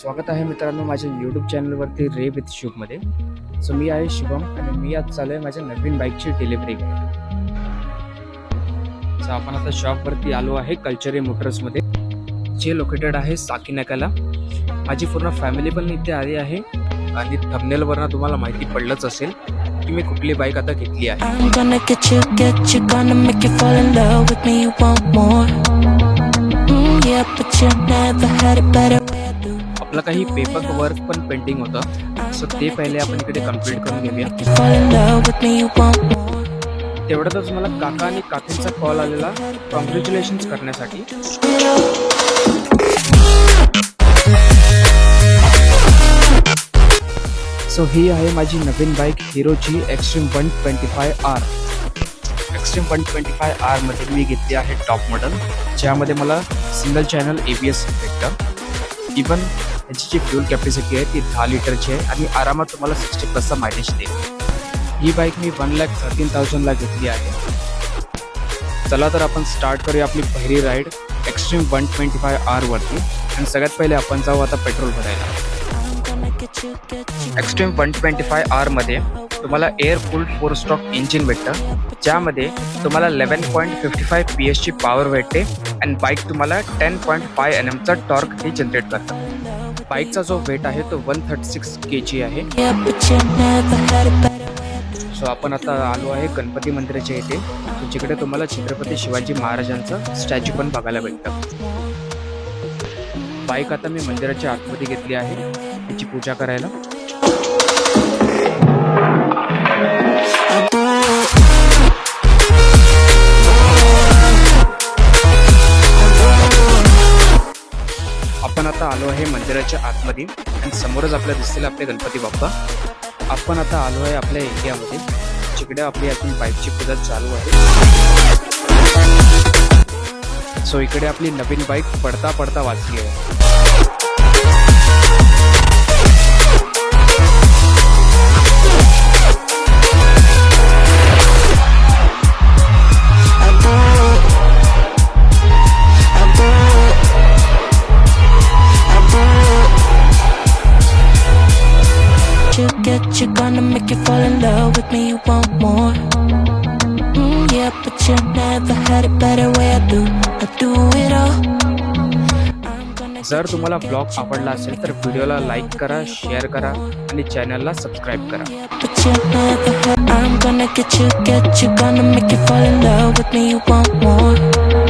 स्वागत आहे मित्रांनो माझ्या यूट्यूब चॅनलवरती रे विथ शुभमध्ये. सो मी आहे शुभम आणि मी आज चालू आहे माझ्या नवीन बाईकची डिलिव्हरी घ्यायला. सो आपण आता शॉपवरती आलो आहे कल्चरी मोटर्समध्ये, जे लोकेटेड आहे साकी नाक्याला. माझी पूर्ण फॅमिली पण इथे आली आहे आणि थंबनेलवरनं तुम्हाला माहिती पडलंच असेल की मी कुठली बाईक आता घेतली आहे. आपलं काही पेपर वर्क पण पेंटिंग होतं, सो ते पहिले आपण इकडे कंप्लीट करून घेऊया. तेवढ्यातच मला काका आणि काकींचा कॉल आलेला कॉंग्रॅच्युलेशन्स करण्यासाठी. सो ही आहे माझी नवीन बाईक हिरोची एक्स्ट्रीम 125R. एक्स्ट्रीम 125R मध्ये मी घेतली आहे टॉप मॉडेल, ज्यामध्ये मला सिंगल चॅनल ABS भेटतं. इवन याची जी फ्यूल कॅपॅसिटी आहे ती 10 लिटरची आहे आणि आरामात तुम्हाला 60+ मायलेज देईल. ही बाईक मी 1,13,000ला घेतली आहे. चला तर आपण स्टार्ट करूया आपली पहिली राईड एक्स्ट्रीम 125R वरती. आणि सगळ्यात पहिले आपण जाऊ आता पेट्रोल भरायला. एक्स्ट्रीम 125R मध्ये तुम्हाला एअर कूल्ड 4 स्ट्रोक इंजिन भेटतं, ज्यामध्ये तुम्हाला 11.55 PS ची पॉवर भेटते आणि बाईक तुम्हाला 10.5 Nm टॉर्क हे जनरेट करतं. बाईकचा जो वेट आहे तो 136 kg आहे. सो आपण आता आलो आहे गणपती मंदिराच्या इथे, जिकडे तुम्हाला छत्रपती शिवाजी महाराजांचं स्टॅच्यू पण बघायला भेटतं. बाईक आता मी मंदिराच्या आतमध्ये घेतली आहे त्याची पूजा करायला. आपण आता आलो आहे मंदिराच्या आतमध्ये आणि समोरच आपल्याला दिसतील आपले गणपती बाप्पा. आपण आता आलो आहे आपल्या एरियामध्ये, जिकडे आपली अजून बाईकची पूजा चालू आहे. सो इकडे आपली नवीन बाईक पडता पडता वाचली आहे. You're gonna make you fall in love with me, you want more. Yeah, but you never had it better way I do it all. जर तुम्हाला ब्लॉग आवडला असेल तर व्हिडिओला लाईक करा, शेअर करा आणि चॅनलला सबस्क्राईब करा. I'm gonna get you, gonna make you fall in love with me, you want more.